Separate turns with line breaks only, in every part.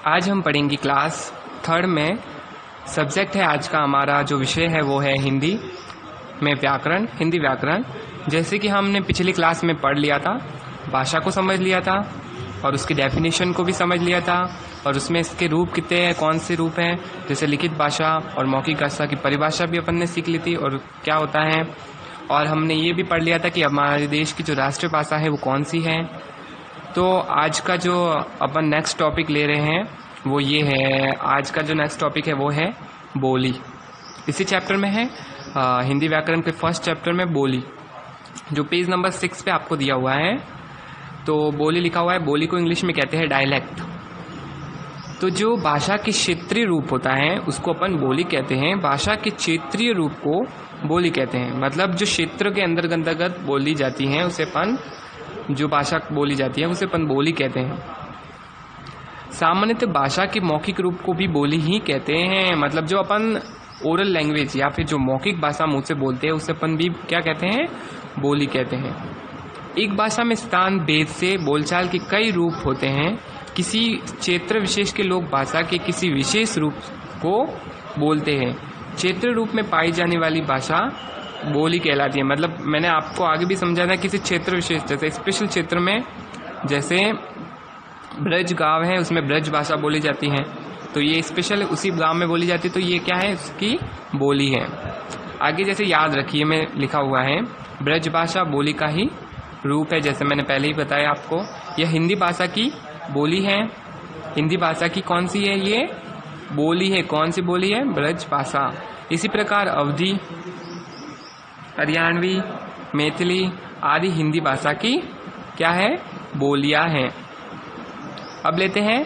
आज हम पढ़ेंगे क्लास थर्ड में। सब्जेक्ट है आज का हमारा जो विषय है वो है हिंदी में व्याकरण, हिंदी व्याकरण। जैसे कि हमने पिछली क्लास में पढ़ लिया था, भाषा को समझ लिया था और उसकी डेफिनेशन को भी समझ लिया था और उसमें इसके रूप कितने हैं, कौन से रूप हैं, जैसे लिखित भाषा और मौखिक भाषा की परिभाषा भी अपन ने सीख ली थी और क्या होता है। और हमने ये भी पढ़ लिया था कि हमारे देश की जो राष्ट्रीय भाषा है वो कौन सी है। तो आज का जो अपन नेक्स्ट टॉपिक ले रहे हैं वो ये है, आज का जो नेक्स्ट टॉपिक है वो है बोली। इसी चैप्टर में है हिंदी व्याकरण के फर्स्ट चैप्टर में बोली, जो पेज नंबर 6 पे आपको दिया हुआ है। तो बोली लिखा हुआ है, बोली को इंग्लिश में कहते हैं डायलेक्ट। तो जो भाषा के क्षेत्रीय रूप होता है उसको अपन बोली कहते हैं, भाषा के क्षेत्रीय रूप को बोली कहते हैं। मतलब जो क्षेत्र के अंतर्गत बोली जाती है उसे अपन, जो भाषा बोली जाती है उसे अपन बोली कहते हैं। सामान्यतः भाषा के मौखिक रूप को भी बोली ही कहते हैं। मतलब जो अपन ओरल लैंग्वेज या फिर जो मौखिक भाषा मुंह से बोलते हैं उसे अपन भी क्या कहते हैं, बोली कहते हैं। एक भाषा में स्थान भेद से बोलचाल के कई रूप होते हैं। किसी क्षेत्र विशेष के लोग भाषा के किसी विशेष रूप को बोलते हैं। क्षेत्र रूप में पाई जाने वाली भाषा बोली कहलाती है। मतलब मैंने आपको आगे भी समझा था, किसी क्षेत्र विशेष, जैसे स्पेशल क्षेत्र में, जैसे ब्रज गांव है उसमें ब्रज भाषा बोली जाती है, तो ये स्पेशल उसी गांव में बोली जाती है, तो ये क्या है, उसकी बोली है। आगे जैसे याद रखिए में लिखा हुआ है, ब्रज भाषा बोली का ही रूप है। जैसे मैंने पहले ही बताया आपको, यह हिंदी भाषा की बोली है। हिंदी भाषा की कौन सी है, ये बोली है। कौन सी बोली है, ब्रज भाषा। इसी प्रकार अवधी, हरियाणवी, मैथिली आदि हिंदी भाषा की क्या है, बोलियां हैं। अब लेते हैं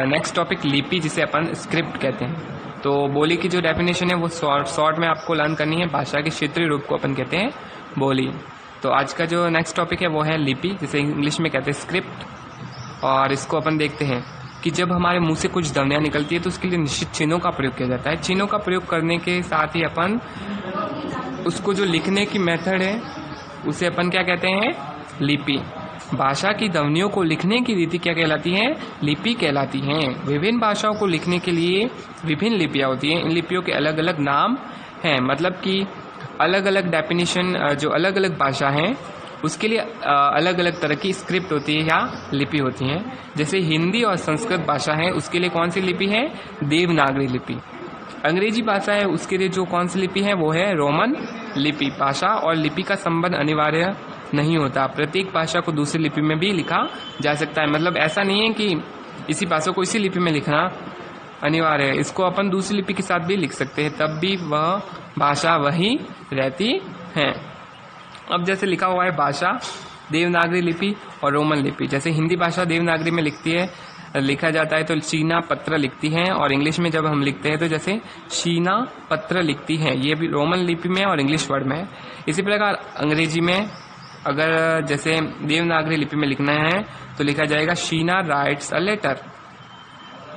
नेक्स्ट टॉपिक, लिपि, जिसे अपन स्क्रिप्ट कहते हैं। तो बोली की जो डेफिनेशन है वो शॉर्ट में आपको लर्न करनी है। भाषा के क्षेत्रीय रूप को अपन कहते हैं बोली। तो आज का जो नेक्स्ट टॉपिक है वो है लिपि, जिसे इंग्लिश में कहते हैं स्क्रिप्ट। और इसको अपन देखते हैं कि जब हमारे मुंह से कुछ ध्वनियाँ निकलती है तो उसके लिए निश्चित चिन्हों का प्रयोग किया जाता है। चिन्हों का प्रयोग करने के साथ ही अपन उसको जो लिखने की मेथड है उसे अपन क्या कहते हैं, लिपि। भाषा की ध्वनियों को लिखने की रीति क्या कहलाती है, लिपि कहलाती हैं। विभिन्न भाषाओं को लिखने के लिए विभिन्न लिपियाँ होती हैं। इन लिपियों के अलग अलग नाम हैं। मतलब कि अलग अलग डेफिनेशन, जो अलग अलग भाषा हैं उसके लिए अलग अलग तरह की स्क्रिप्ट होती है या लिपि होती हैं। जैसे हिंदी और संस्कृत भाषा है उसके लिए कौन सी लिपि है, देवनागरी लिपि। अंग्रेजी भाषा है उसके लिए जो कौन सी लिपि है वो है रोमन लिपि। भाषा और लिपि का संबंध अनिवार्य नहीं होता, प्रत्येक भाषा को दूसरी लिपि में भी लिखा जा सकता है। मतलब ऐसा नहीं है कि इसी भाषा को इसी लिपि में लिखना अनिवार्य है, इसको अपन दूसरी लिपि के साथ भी लिख सकते हैं, तब भी वह भाषा वही रहती है। अब जैसे लिखा हुआ है भाषा देवनागरी लिपि और रोमन लिपि। जैसे हिंदी भाषा देवनागरी में लिखा जाता है तो शीना पत्र लिखती हैं, और इंग्लिश में जब हम लिखते हैं तो जैसे शीना पत्र लिखती हैं, ये भी रोमन लिपि में और इंग्लिश वर्ड में है। इसी प्रकार अंग्रेजी में अगर जैसे देवनागरी लिपि में लिखना है तो लिखा जाएगा शीना राइट्स अ लेटर,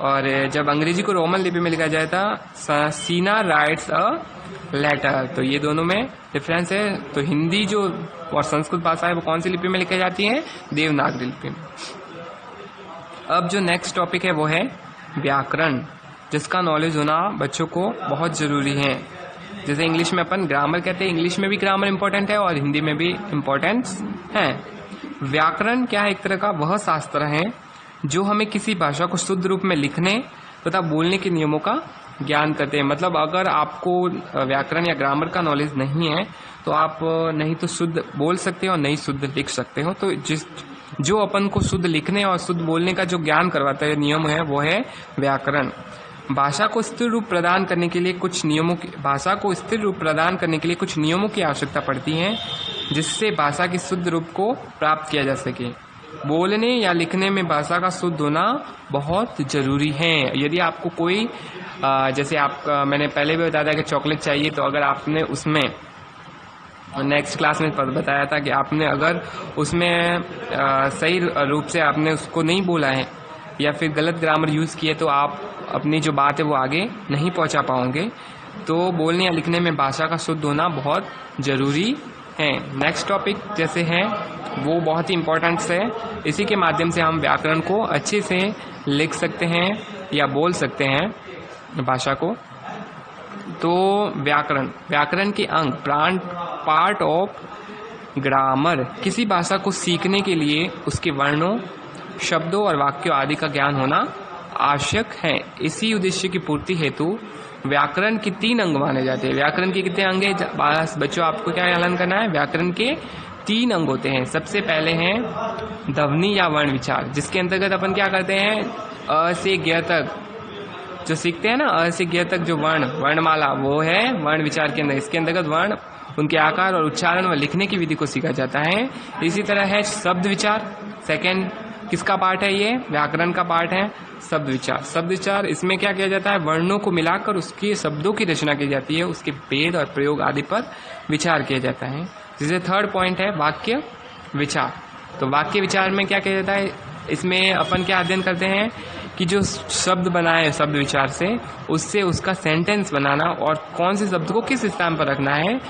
और जब अंग्रेजी को रोमन लिपि में लिखा जाएगा शीना राइट्स अ लेटर। तो ये दोनों में डिफरेंस है। तो हिंदी जो और संस्कृत भाषा है वो कौन सी लिपि में लिखी जाती है, देवनागरी लिपि में। अब जो नेक्स्ट टॉपिक है वो है व्याकरण, जिसका नॉलेज होना बच्चों को बहुत ज़रूरी है। जैसे इंग्लिश में अपन ग्रामर कहते हैं, इंग्लिश में भी ग्रामर इंपॉर्टेंट है और हिंदी में भी इम्पोर्टेंस है। व्याकरण क्या है, एक तरह का वह शास्त्र है जो हमें किसी भाषा को शुद्ध रूप में लिखने तथा बोलने के नियमों का ज्ञान करते हैं। मतलब अगर आपको व्याकरण या ग्रामर का नॉलेज नहीं है तो आप नहीं तो शुद्ध बोल सकते हो और नहीं शुद्ध लिख सकते हो। तो जो अपन को शुद्ध लिखने और शुद्ध बोलने का जो ज्ञान करवाता है, नियम है, वो है व्याकरण। भाषा को स्थिर रूप प्रदान करने के लिए कुछ नियमों की आवश्यकता पड़ती है, जिससे भाषा के शुद्ध रूप को प्राप्त किया जा सके। बोलने या लिखने में भाषा का शुद्ध होना बहुत जरूरी है। यदि आपको कोई जैसे मैंने पहले भी बताया था कि चॉकलेट चाहिए, तो अगर आपने उसमें नेक्स्ट क्लास में बताया था कि आपने अगर उसमें सही रूप से आपने उसको नहीं बोला है या फिर गलत ग्रामर यूज़ किए तो आप अपनी जो बात है वो आगे नहीं पहुंचा पाओगे। तो बोलने या लिखने में भाषा का शुद्ध होना बहुत ज़रूरी हैं। नेक्स्ट टॉपिक जैसे है वो बहुत ही इम्पोर्टेंट है, इसी के माध्यम से हम व्याकरण को अच्छे से लिख सकते हैं या बोल सकते हैं भाषा को। तो व्याकरण के अंग पार्ट ऑफ ग्रामर, किसी भाषा को सीखने के लिए उसके वर्णों, शब्दों और वाक्यों आदि का ज्ञान होना आवश्यक है। इसी उद्देश्य की पूर्ति हेतु व्याकरण के 3 अंग माने जाते हैं। व्याकरण के कितने अंग हैं बच्चों, आपको क्या याद करना है? व्याकरण के 3 अंग होते हैं। सबसे पहले हैं ध्वनि या वर्ण विचार, जिसके अंतर्गत अपन क्या करते हैं, अ से ज्ञ तक जो सीखते हैं ना, अ से ज्ञ तक जो वर्णमाला, वो है वर्ण विचार के अंदर। इसके अंतर्गत वर्ण, उनके आकार और उच्चारण व लिखने की विधि को सीखा जाता है। इसी तरह है शब्द विचार, सेकंड किसका पार्ट है? ये व्याकरण का पार्ट है शब्द विचार। इसमें क्या किया जाता है, वर्णों को मिलाकर उसके शब्दों की रचना की जाती है, उसके भेद और प्रयोग आदि पर विचार किया जाता है। जैसे थर्ड पॉइंट है वाक्य विचार। तो वाक्य विचार में क्या किया जाता है, इसमें अपन क्या अध्ययन करते हैं कि जो शब्द बनाए शब्द विचार से, उससे उसका सेंटेंस बनाना और कौन से शब्द को किस स्थान पर रखना है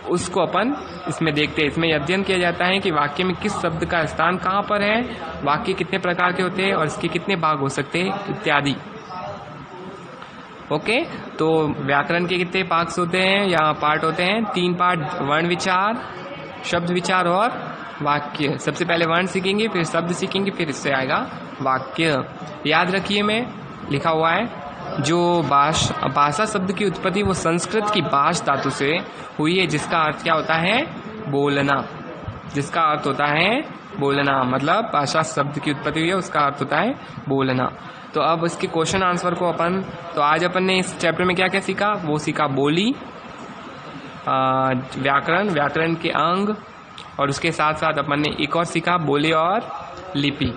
उसको अपन इसमें देखते हैं। इसमें अध्ययन किया जाता है कि वाक्य में किस शब्द का स्थान कहाँ पर है, वाक्य कितने प्रकार के होते हैं और इसके कितने भाग हो सकते हैं इत्यादि। ओके, तो व्याकरण के कितने पार्ट्स होते हैं या पार्ट होते हैं? 3 पार्ट, वर्ण विचार, शब्द विचार और वाक्य। सबसे पहले वर्ण सीखेंगे, फिर शब्द सीखेंगे, फिर इससे आएगा वाक्य। याद रखिए, में लिखा हुआ है जो भाषा शब्द की उत्पत्ति वो संस्कृत की भाष धातु से हुई है, जिसका अर्थ क्या होता है? बोलना। जिसका अर्थ होता है बोलना, मतलब भाषा शब्द की उत्पत्ति हुई है, उसका अर्थ होता है बोलना। तो अब इसके क्वेश्चन आंसर को तो आज अपन ने इस चैप्टर में क्या क्या सीखा? वो सीखा बोली, व्याकरण के अंग, और उसके साथ साथ अपन ने एक और सीखा बोली और लिपि।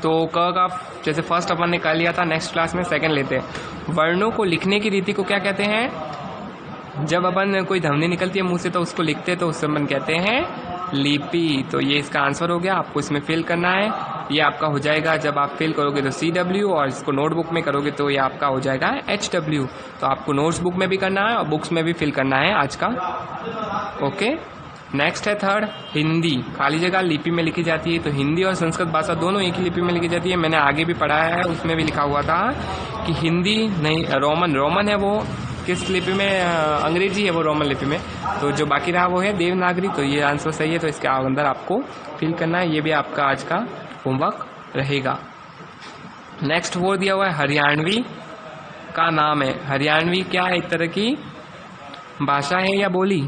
तो क का जैसे फर्स्ट अपन ने कर लिया था, नेक्स्ट क्लास में सेकंड लेते हैं। वर्णों को लिखने की रीति को क्या कहते हैं? जब अपन कोई ध्वनि निकलती है मुंह से तो उसको लिखते हैं, तो उससे अपन कहते हैं लिपि। तो ये इसका आंसर हो गया, आपको इसमें फिल करना है। ये आपका हो जाएगा, जब आप फिल करोगे तो CW, और इसको नोटबुक में करोगे तो ये आपका हो जाएगा HW। तो आपको नोट्स बुक में भी करना है और बुक्स में भी फिल करना है आज का। ओके, नेक्स्ट है थर्ड हिंदी। खाली जगह लिपि में लिखी जाती है। तो हिंदी और संस्कृत भाषा दोनों एक ही लिपि में लिखी जाती है। मैंने आगे भी पढ़ाया है, उसमें भी लिखा हुआ था कि हिंदी नहीं, रोमन है वो किस लिपि में? अंग्रेजी है वो रोमन लिपि में। तो जो बाकी रहा वो है देवनागरी। तो ये आंसर सही है, तो इसके अंदर आपको फिल करना है। ये भी आपका आज का होमवर्क रहेगा। नेक्स्ट वो दिया हुआ है हरियाणवी का नाम है। हरियाणवी क्या है? एक तरह की भाषा है या बोली?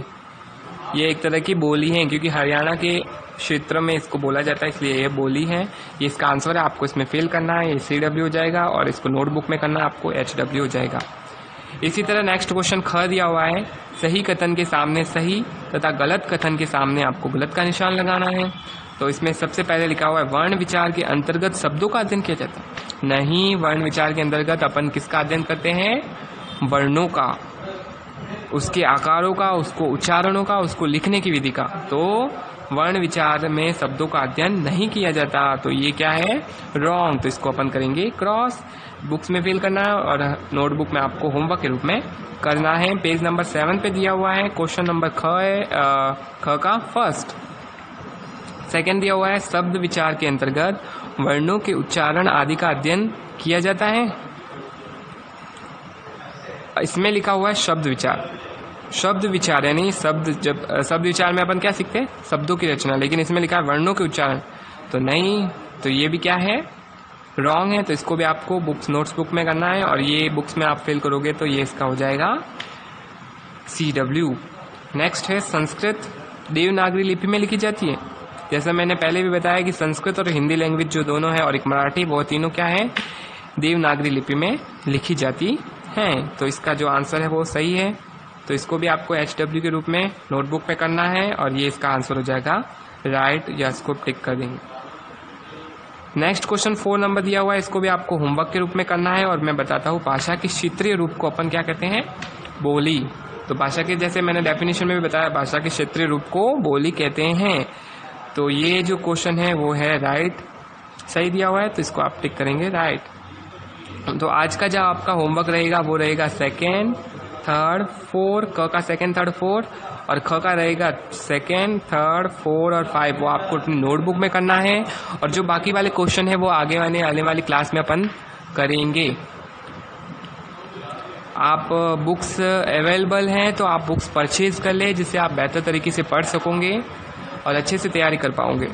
ये एक तरह की बोली है, क्योंकि हरियाणा के क्षेत्र में इसको बोला जाता है, इसलिए ये बोली है। ये इसका आंसर है, आपको इसमें फिल करना है। ये CW हो जाएगा और इसको नोटबुक में करना है, आपको HW हो जाएगा। इसी तरह नेक्स्ट क्वेश्चन ख दिया हुआ है। सही कथन के सामने सही तथा गलत कथन के सामने आपको गलत का निशान लगाना है। तो इसमें सबसे पहले लिखा हुआ है वर्ण विचार के अंतर्गत शब्दों का अध्ययन किया जाता है। नहीं, वर्ण विचार के अंतर्गत अपन किसका अध्ययन करते हैं? वर्णों का, उसके आकारों का, उसको उच्चारणों का, उसको लिखने की विधि का। तो वर्ण विचार में शब्दों का अध्ययन नहीं किया जाता। तो ये क्या है? रॉन्ग। तो इसको अपन करेंगे क्रॉस। बुक्स में फिल करना है और नोटबुक में आपको होमवर्क के रूप में करना है। पेज नंबर 7 पे दिया हुआ है। क्वेश्चन नंबर ख है, ख का फर्स्ट। सेकंड दिया हुआ है शब्द विचार के अंतर्गत वर्णों के उच्चारण आदि का अध्ययन किया जाता है। इसमें लिखा हुआ है शब्द विचार यानी शब्द विचार में अपन क्या सीखते हैं? शब्दों की रचना। लेकिन इसमें लिखा है वर्णों के उच्चारण, तो नहीं। तो ये भी क्या है? रॉन्ग है। तो इसको भी आपको नोट्स बुक में करना है और ये बुक्स में आप फिल करोगे तो ये इसका हो जाएगा CW। नेक्स्ट है संस्कृत देवनागरी लिपि में लिखी जाती है। जैसा मैंने पहले भी बताया कि संस्कृत और हिंदी लैंग्वेज जो दोनों है और एक मराठी, वो तीनों क्या है? देवनागरी लिपि में लिखी जाती हैं। तो इसका जो आंसर है वो सही है। तो इसको भी आपको HW के रूप में नोटबुक पे करना है और ये इसका आंसर हो जाएगा राइट, या इसको टिक कर देंगे। नेक्स्ट क्वेश्चन 4 नंबर दिया हुआ है, इसको भी आपको होमवर्क के रूप में करना है और मैं बताता हूँ भाषा के क्षेत्रीय रूप को अपन क्या कहते हैं? बोली। तो भाषा के, जैसे मैंने डेफिनेशन में भी बताया, भाषा के क्षेत्रीय रूप को बोली कहते हैं। तो ये जो क्वेश्चन है वो है राइट, सही दिया हुआ है, तो इसको आप टिक करेंगे राइट। तो आज का जो आपका होमवर्क रहेगा वो रहेगा सेकेंड, थर्ड फोर, क का सेकंड थर्ड फोर, और ख का रहेगा सेकंड थर्ड फोर और फाइव। वो आपको अपनी नोटबुक में करना है, और जो बाकी वाले क्वेश्चन है वो आने वाली क्लास में अपन करेंगे। आप बुक्स अवेलेबल हैं तो आप बुक्स परचेज कर ले, जिससे आप बेहतर तरीके से पढ़ सकोगे और अच्छे से तैयारी कर पाओगे।